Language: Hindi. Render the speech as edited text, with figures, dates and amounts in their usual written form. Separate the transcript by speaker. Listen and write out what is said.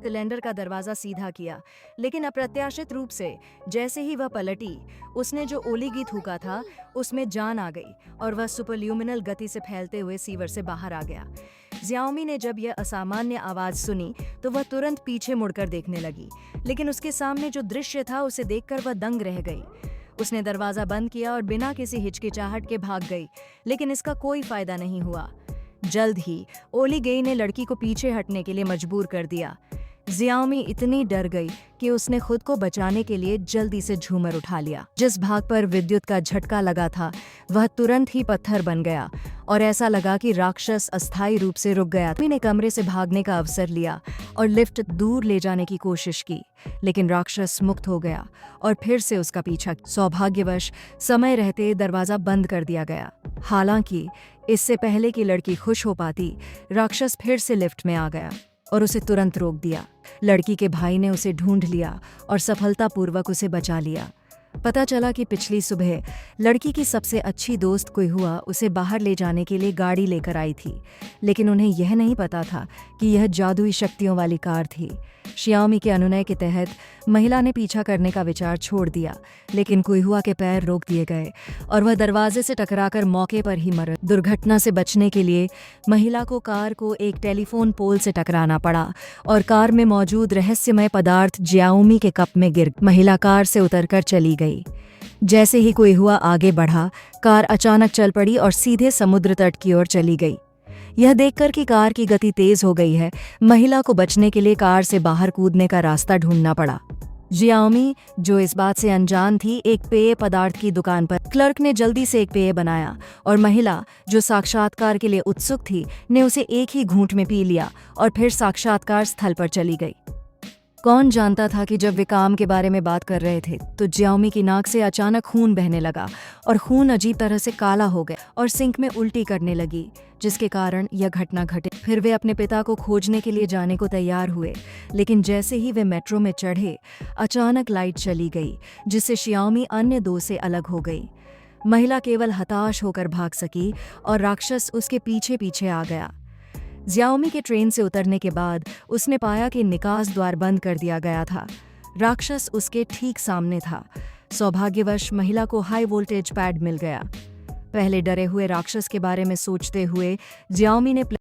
Speaker 1: सिलेंडर का दरवाजा सीधा किया, लेकिन अप्रत्याशित रूप से जैसे ही वह पलटी, उसने जो ओलीगी थूका था उसमें जान आ गई और वह सुपरल्यूमिनल गति से फैलते हुए सीवर से बाहर आ गया। जियाओमी ने जब यह असामान्य आवाज सुनी तो वह तुरंत पीछे मुड़कर देखने लगी, लेकिन उसके सामने जो दृश्य था उसे देखकर वह दंग रह गई। उसने दरवाजा बंद किया और बिना किसी हिचकिचाहट के भाग गई, लेकिन इसका कोई फायदा नहीं हुआ। जल्द ही ओली गेई ने लड़की को पीछे हटने के लिए मजबूर कर दिया। जियाओमी इतनी डर गई कि उसने खुद को बचाने के लिए जल्दी से झूमर उठा लिया। जिस भाग पर विद्युत का झटका लगा था वह तुरंत ही पत्थर बन गया और ऐसा लगा कि राक्षस अस्थायी रूप से रुक गया। ने कमरे से भागने का अवसर लिया और लिफ्ट दूर ले जाने की कोशिश की, लेकिन राक्षस मुक्त हो गया और फिर से उसका पीछा। सौभाग्यवश समय रहते दरवाजा बंद कर दिया गया। हालांकि इससे पहले कि लड़की खुश हो पाती, राक्षस फिर से लिफ्ट में आ गया और उसे तुरंत रोक दिया। लड़की के भाई ने उसे ढूंढ लिया और सफलतापूर्वक उसे बचा लिया। पता चला कि पिछली सुबह लड़की की सबसे अच्छी दोस्त कुइहुआ उसे बाहर ले जाने के लिए गाड़ी लेकर आई थी, लेकिन उन्हें यह नहीं पता था कि यह जादुई शक्तियों वाली कार थी। शियाओमी के अनुनय के तहत महिला ने पीछा करने का विचार छोड़ दिया, लेकिन कुइहुआ के पैर रोक दिए गए और वह दरवाजे से टकराकर मौके पर ही मर। दुर्घटना से बचने के लिए महिला को कार को एक टेलीफोन पोल से टकराना पड़ा और कार में मौजूद रहस्यमय पदार्थ जियाओमी के कप में गिर। महिला कार से उतरकर चली गई। जैसे ही कुइहुआ आगे बढ़ा, कार अचानक चल पड़ी और सीधे समुद्र तट की ओर चली गई। यह देखकर कि कार की गति तेज हो गई है, महिला को बचने के लिए कार से बाहर कूदने का रास्ता ढूंढना पड़ा। जियाओमी, जो इस बात से अनजान थी, एक पेय पदार्थ की दुकान पर क्लर्क ने जल्दी से एक पेय बनाया और महिला, जो साक्षात्कार के लिए उत्सुक थी, ने उसे एक ही घूंट में पी लिया और फिर साक्षात्कार स्थल पर चली गई। कौन जानता था कि जब वे काम के बारे में बात कर रहे थे तो जियाओमी की नाक से अचानक खून बहने लगा और खून अजीब तरह से काला हो गया और सिंक में उल्टी करने लगी, जिसके कारण यह घटना घटी। फिर वे अपने पिता को खोजने के लिए जाने को तैयार हुए, लेकिन जैसे ही वे मेट्रो में चढ़े, अचानक लाइट चली गई, जिससे शियाओमी अन्य दो से अलग हो गई। महिला केवल हताश होकर भाग सकी और राक्षस उसके पीछे पीछे आ गया। जियाओमी के ट्रेन से उतरने के बाद उसने पाया कि निकास द्वार बंद कर दिया गया था। राक्षस उसके ठीक सामने था। सौभाग्यवश महिला को हाई वोल्टेज पैड मिल गया। पहले डरे हुए राक्षस के बारे में सोचते हुए जियाओमी ने